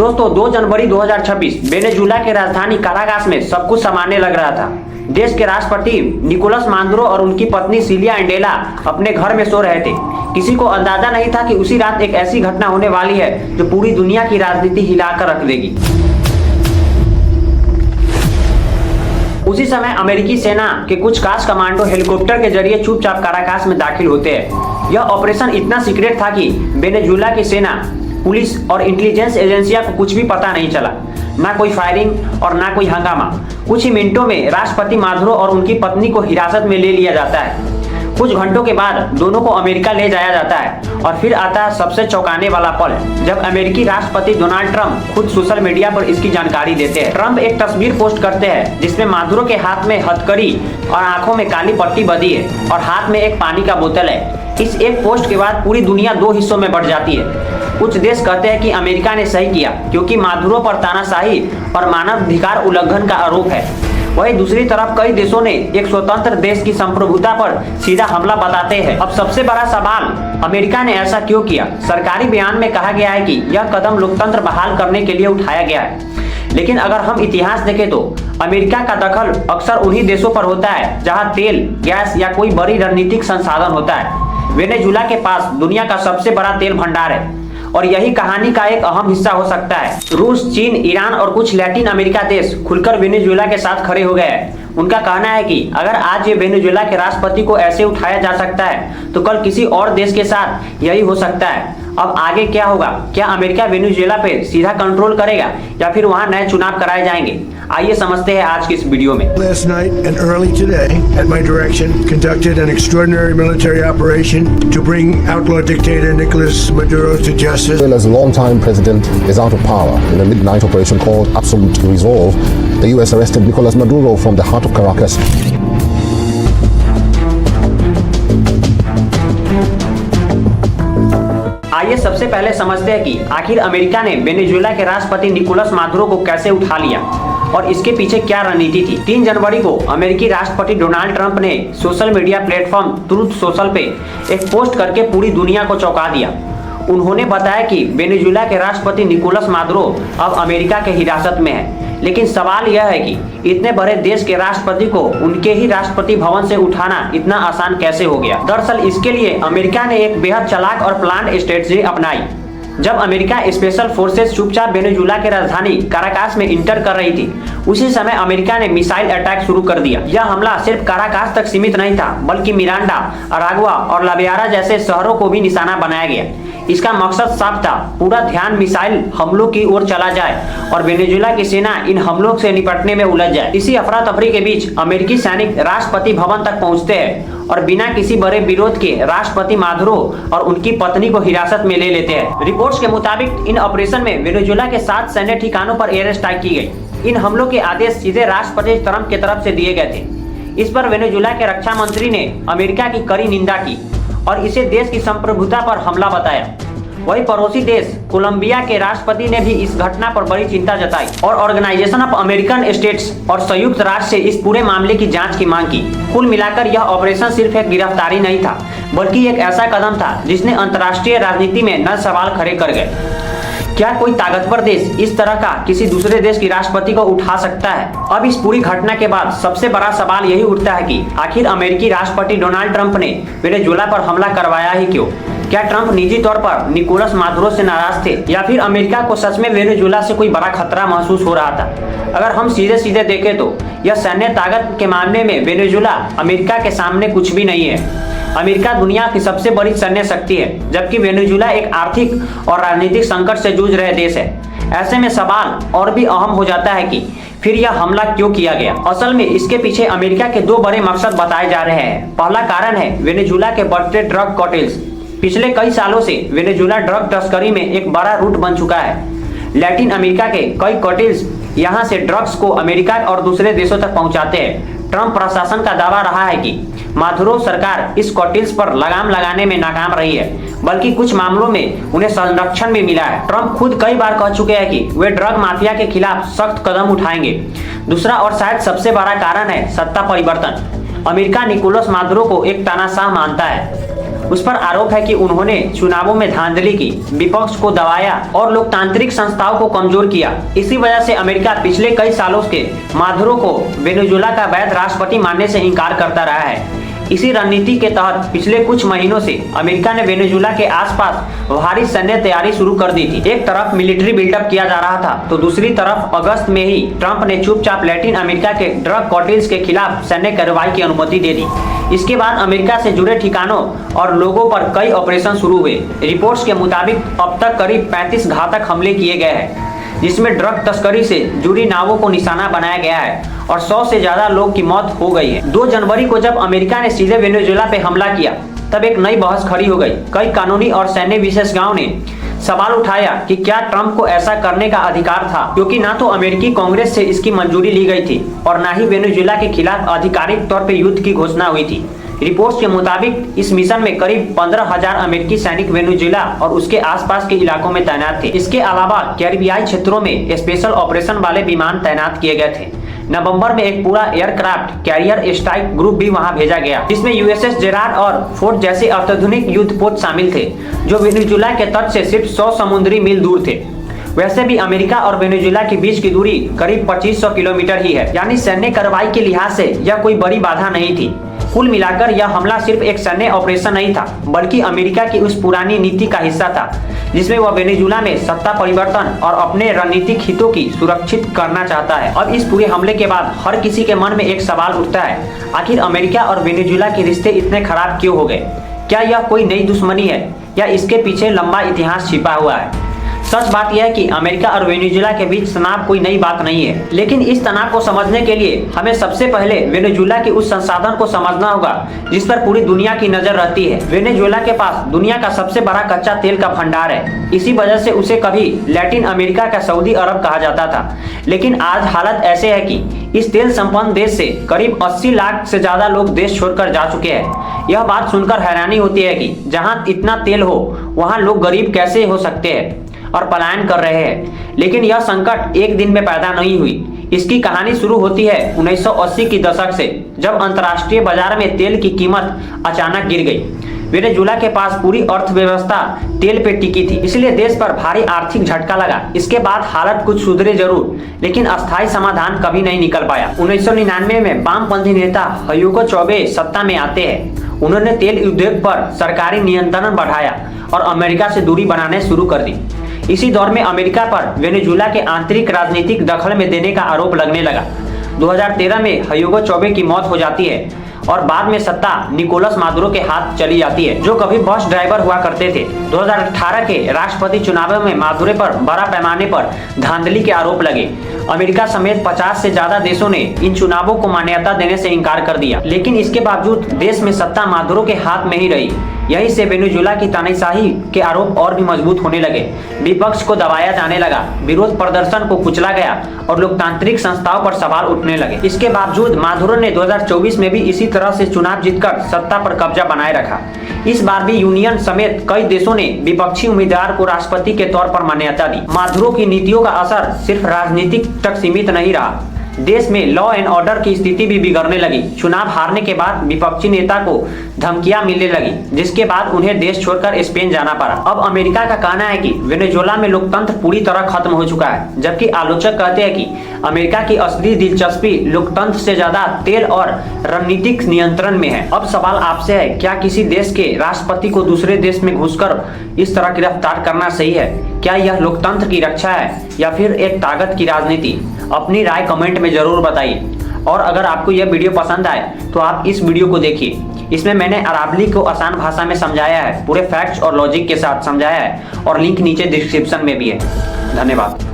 दोस्तों 2 जनवरी 2026 वेनेजुएला के राजधानी काराकास में सब कुछ सामान्य लग रहा था। देश के राष्ट्रपति निकोलस मादुरो और उनकी पत्नी सिलिया एंडेला अपने घर में सो रहे थे। किसी को अंदाजा नहीं था कि उसी रात एक ऐसी घटना होने वाली है जो पूरी दुनिया की राजनीति हिलाकर रख देगी। उसी समय अमेरिकी सेना के कुछ खास कमांडो हेलीकॉप्टर के जरिए चुपचाप काराकास में दाखिल होते हैं। यह ऑपरेशन इतना सीक्रेट था कि वेनेजुएला की सेना, पुलिस और इंटेलिजेंस एजेंसियों को कुछ भी पता नहीं चला। ना कोई फायरिंग और ना कोई हंगामा। कुछ ही मिनटों में राष्ट्रपति मादुरो और उनकी पत्नी को हिरासत में ले लिया जाता है। कुछ घंटों के बाद दोनों को अमेरिका ले जाया जाता है और फिर आता है सबसे चौंकाने वाला पल, जब अमेरिकी राष्ट्रपति डोनाल्ड ट्रंप खुद सोशल मीडिया पर इसकी जानकारी देते हैं। ट्रंप एक तस्वीर पोस्ट करते हैं जिसमें मादुरो के हाथ में हथकड़ी और आंखों में काली पट्टी बंधी है और हाथ में एक पानी का बोतल है। इस एक पोस्ट के बाद पूरी दुनिया दो हिस्सों में बढ़ जाती है। कुछ देश कहते हैं कि अमेरिका ने सही किया क्योंकि मादुरो पर तानाशाही और मानवाधिकार उल्लंघन का आरोप है। वहीं दूसरी तरफ कई देशों ने एक स्वतंत्र देश की संप्रभुता पर सीधा हमला बताते हैं। अब सबसे बड़ा सवाल, अमेरिका ने ऐसा क्यों किया? सरकारी बयान में कहा गया है कि यह कदम लोकतंत्र बहाल करने के लिए उठाया गया है, लेकिन अगर हम इतिहास देखें तो अमेरिका का दखल अक्सर उन्हीं देशों पर होता है जहां तेल, गैस या कोई बड़ी रणनीतिक संसाधन होता है। वेनेजुएला के पास दुनिया का सबसे बड़ा तेल भंडार है और यही कहानी का एक अहम हिस्सा हो सकता है। रूस, चीन, ईरान और कुछ लैटिन अमेरिका देश खुलकर वेनेजुएला के साथ खड़े हो गए हैं। उनका कहना है कि अगर आज ये वेनेजुएला के राष्ट्रपति को ऐसे उठाया जा सकता है तो कल किसी और देश के साथ यही हो सकता है। अब आगे क्या होगा? क्या अमेरिका वेनेजुएला पे सीधा कंट्रोल करेगा या फिर वहां नए चुनाव कराए जाएंगे? आइए समझते हैं आज की इस वीडियो में। Last night and early today, at my direction, conducted an extraordinary military operation to bring outlaw dictator Nicolas Maduro to justice. Venezuela's longtime president is out of power. In a midnight operation called Absolute Resolve, the U.S. arrested Nicolas Maduro from the heart of Caracas. आइए सबसे पहले समझते हैं कि आखिर America ने Venezuela के राष्ट्रपति निकोलस मादुरो को कैसे उठा लिया और इसके पीछे क्या रणनीति थी। 3 जनवरी को अमेरिकी राष्ट्रपति डोनाल्ड ट्रंप ने social media platform truth social पे एक पोस्ट करके पूरी दुनिया को चौंका दिया। उन्होंने बताया कि वेनेजुएला के राष्ट्रपति निकोलस मादुरो अब अमेरिका के हिरासत में है। लेकिन सवाल यह है कि इतने बड़े देश के राष्ट्रपति को उनके ही राष्ट्रपति भवन से उठाना इतना आसान कैसे हो गया? दरअसल इसके लिए अमेरिका ने एक बेहद चालाक और प्लान्ड स्ट्रेटजी अपनाई। जब अमेरिका स्पेशल फोर्सेस चुपचाप वेनेजुएला के राजधानी काराकास में इंटर कर रही थी, उसी समय अमेरिका ने मिसाइल अटैक शुरू कर दिया। यह हमला सिर्फ काराकास तक सीमित नहीं था, बल्कि मिरांडा, अरागुआ और लाबेयारा जैसे शहरों को भी निशाना बनाया गया। इसका मकसद साफ था, पूरा ध्यान मिसाइल हमलों की ओर चला जाए और वेनेजुएला की सेना इन हमलों से निपटने में उलझ जाए। इसी अफरा तफरी के बीच अमेरिकी सैनिक राष्ट्रपति भवन तक पहुंचते हैं और बिना किसी बड़े विरोध के राष्ट्रपति मादुरो और उनकी पत्नी को हिरासत में ले लेते हैं। रिपोर्ट्स के मुताबिक इन ऑपरेशन में वेनेजुएला के 7 सैन्य ठिकानों पर एयर स्ट्राइक की गई। इन हमलों के आदेश सीधे राष्ट्रपति ट्रंप की तरफ से दिए गए थे। इस पर वेनेजुएला के रक्षा मंत्री ने अमेरिका की कड़ी निंदा की और इसे देश की संप्रभुता पर हमला बताया। वही पड़ोसी देश कोलंबिया के राष्ट्रपति ने भी इस घटना पर बड़ी चिंता जताई और ऑर्गेनाइजेशन ऑफ अमेरिकन स्टेट्स और संयुक्त राष्ट्र से इस पूरे मामले की जांच की मांग की। कुल मिलाकर यह ऑपरेशन सिर्फ एक गिरफ्तारी नहीं था, बल्कि एक ऐसा कदम था जिसने अंतर्राष्ट्रीय राजनीति में नए सवाल खड़े कर गए। क्या कोई ताकतवर देश इस तरह का किसी दूसरे देश की राष्ट्रपति को उठा सकता है? अब इस पूरी घटना के बाद सबसे बड़ा सवाल यही उठता है कि आखिर अमेरिकी राष्ट्रपति डोनाल्ड ट्रंप ने वेनेजुएला पर हमला करवाया ही क्यों? क्या ट्रंप निजी तौर पर निकोलस मादुरो से नाराज थे या फिर अमेरिका को सच में वेनेजुएला से कोई बड़ा खतरा महसूस हो रहा था? अगर हम सीधे सीधे देखें तो यह सैन्य ताकत के मामले में वेनेजुएला अमेरिका के सामने कुछ भी नहीं है। अमेरिका दुनिया की सबसे बड़ी सैन्य शक्ति है, जबकि वेनेजुएला एक आर्थिक और राजनीतिक संकट से जूझ रहे देश है। ऐसे में सवाल और भी अहम हो जाता है कि फिर यह हमला क्यों किया गया? असल में इसके पीछे अमेरिका के 2 बड़े मकसद बताए जा रहे हैं। पहला कारण है वेनेजुएला के बढ़ते ड्रग कार्टेल्स। पिछले कई सालों से वेनेजुएला ड्रग तस्करी में एक बड़ा रूट बन चुका है। लैटिन अमेरिका के कई कार्टेल्स यहां से ड्रग्स को अमेरिका और दूसरे देशों तक पहुंचाते हैं। ट्रंप प्रशासन का दावा रहा है कि मादुरो सरकार इस कार्टेल्स पर लगाम लगाने में नाकाम रही है, बल्कि कुछ मामलों में उन्हें संरक्षण भी मिला है। ट्रंप खुद कई बार कह चुके हैं कि वे ड्रग माफिया के खिलाफ सख्त कदम उठाएंगे। दूसरा और शायद सबसे बड़ा कारण है सत्ता परिवर्तन। अमेरिका निकोलस मादुरो को एक तानाशाह मानता है। उस पर आरोप है कि उन्होंने चुनावों में धांधली की, विपक्ष को दबाया और लोकतांत्रिक संस्थाओं को कमजोर किया। इसी वजह से अमेरिका पिछले कई सालों के मादुरो को वेनेजुएला का वैध राष्ट्रपति मानने से इंकार करता रहा है। इसी रणनीति के तहत पिछले कुछ महीनों से अमेरिका ने वेनेजुएला के आसपास भारी सैन्य तैयारी शुरू कर दी थी। एक तरफ मिलिट्री बिल्डअप किया जा रहा था तो दूसरी तरफ अगस्त में ही ट्रंप ने चुपचाप लैटिन अमेरिका के ड्रग कार्टेल्स के खिलाफ सैन्य कार्रवाई की अनुमति दे दी। इसके बाद अमेरिका से जुड़े ठिकानों और लोगों पर कई ऑपरेशन शुरू हुए। रिपोर्ट्स के मुताबिक अब तक करीब 35 घातक हमले किए गए हैं, जिसमें ड्रग तस्करी से जुड़ी नावों को निशाना बनाया गया है और 100 से ज्यादा लोग की मौत हो गई है। 2 जनवरी को जब अमेरिका ने सीधे वेनेजुएला पे हमला किया तब एक नई बहस खड़ी हो गई। कई कानूनी और सैन्य विशेषज्ञों ने सवाल उठाया कि क्या ट्रंप को ऐसा करने का अधिकार था, क्योंकि ना तो अमेरिकी कांग्रेस से इसकी मंजूरी ली गई थी और ना ही वेनेजुएला के खिलाफ आधिकारिक तौर पर युद्ध की घोषणा हुई थी। रिपोर्ट्स के मुताबिक इस मिशन में करीब 15,000 अमेरिकी सैनिक वेनेजुएला और उसके आसपास के इलाकों में तैनात थे। इसके अलावा कैरिबियाई क्षेत्रों में स्पेशल ऑपरेशन वाले विमान तैनात किए गए थे। नवंबर में एक पूरा एयरक्राफ्ट कैरियर स्ट्राइक ग्रुप भी वहां भेजा गया, जिसमें यूएसएस जेरार्ड और फोर्ट जैसे अत्याधुनिक युद्धपोत शामिल थे, जो वेनेजुएला के तट से सिर्फ 100 समुद्री मील दूर थे। वैसे भी अमेरिका और वेनेजुएला के बीच की दूरी करीब 2500 किलोमीटर ही है, यानी सैन्य कार्रवाई के लिहाज से यह कोई बड़ी बाधा नहीं थी। कुल मिलाकर यह हमला सिर्फ एक सैन्य ऑपरेशन नहीं था, बल्कि अमेरिका की उस पुरानी नीति का हिस्सा था जिसमें वह वेनेजुएला में सत्ता परिवर्तन और अपने रणनीतिक हितों की सुरक्षित करना चाहता है। अब इस पूरे हमले के बाद हर किसी के मन में एक सवाल उठता है, आखिर अमेरिका और वेनेजुएला के रिश्ते इतने खराब क्यों हो गए? क्या यह कोई नई दुश्मनी है या इसके पीछे लंबा इतिहास छिपा हुआ है? सच बात यह है कि अमेरिका और वेनेजुएला के बीच तनाव कोई नई बात नहीं है, लेकिन इस तनाव को समझने के लिए हमें सबसे पहले वेनेजुएला के उस संसाधन को समझना होगा जिस पर पूरी दुनिया की नजर रहती है। वेनेजुएला के पास दुनिया का सबसे बड़ा कच्चा तेल का भंडार है। इसी वजह से उसे कभी लैटिन अमेरिका का सऊदी अरब कहा जाता था, लेकिन आज हालत ऐसे है कि इस तेल संपन्न देश से करीब 80 लाख से ज्यादा लोग देश छोड़कर जा चुके हैं। यह बात सुनकर हैरानी होती है कि जहाँ इतना तेल हो वहाँ लोग गरीब कैसे हो सकते हैं और पलायन कर रहे हैं। लेकिन यह संकट एक दिन में पैदा नहीं हुई। इसकी कहानी शुरू होती है 1980 की दशक से, जब अंतर्राष्ट्रीय बाजार में तेल की कीमत अचानक गिर गई। वेनेजुएला के पास पूरी अर्थव्यवस्था तेल पे टिकी थी, इसलिए देश पर भारी आर्थिक झटका लगा। इसके बाद हालत कुछ सुधरे जरूर, लेकिन अस्थायी समाधान कभी नहीं निकल पाया। 1999 में वामपंथी नेता ह्यूगो चौवेज सत्ता में आते हैं। उन्होंने तेल उद्योग पर सरकारी नियंत्रण बढ़ाया और अमेरिका से दूरी बनाने शुरू कर दी। इसी दौर में अमेरिका पर वेनेजुएला के आंतरिक राजनीतिक दखल में देने का आरोप लगने लगा। 2013 में ह्यूगो चौवेज की मौत हो जाती है और बाद में सत्ता निकोलस मादुरो के हाथ चली जाती है, जो कभी बस ड्राइवर हुआ करते थे। 2018 के राष्ट्रपति चुनावों में मादुरो पर बड़ा पैमाने पर धांधली के आरोप लगे। अमेरिका समेत 50 से ज्यादा देशों ने इन चुनावों को मान्यता देने से इनकार कर दिया, लेकिन इसके बावजूद देश में सत्ता मादुरो के हाथ में ही रही। यहीं से वेनेजुएला की तानाशाही के आरोप और भी मजबूत होने लगे। विपक्ष को दबाया जाने लगा, विरोध प्रदर्शन को कुचला गया और लोकतांत्रिक संस्थाओं पर सवाल उठने लगे। इसके बावजूद मादुरो ने 2024 में भी इसी तरह से चुनाव जीतकर सत्ता पर कब्जा बनाए रखा। इस बार भी यूनियन समेत कई देशों ने विपक्षी उम्मीदवार को राष्ट्रपति के तौर पर मान्यता दी। मादुरो की नीतियों का असर सिर्फ राजनीतिक तक सीमित नहीं रहा, देश में लॉ एंड ऑर्डर की स्थिति भी बिगड़ने लगी। चुनाव हारने के बाद विपक्षी नेता को धमकियां मिलने लगी, जिसके बाद उन्हें देश छोड़कर स्पेन जाना पड़ा। अब अमेरिका का कहना है कि वेनेजुएला में लोकतंत्र पूरी तरह खत्म हो चुका है, जबकि आलोचक कहते हैं कि अमेरिका की असली दिलचस्पी लोकतंत्र से ज्यादा तेल और रणनीतिक नियंत्रण में है। अब सवाल आपसे है, क्या किसी देश के राष्ट्रपति को दूसरे देश में घुसकर इस तरह गिरफ्तार करना सही है? क्या यह लोकतंत्र की रक्षा है या फिर एक ताकत की राजनीति? अपनी राय कमेंट में जरूर बताइए। और अगर आपको यह वीडियो पसंद आए तो आप इस वीडियो को देखिए। इसमें मैंने अरावली को आसान भाषा में समझाया है, पूरे फैक्ट्स और लॉजिक के साथ समझाया है और लिंक नीचे डिस्क्रिप्शन में भी है। धन्यवाद।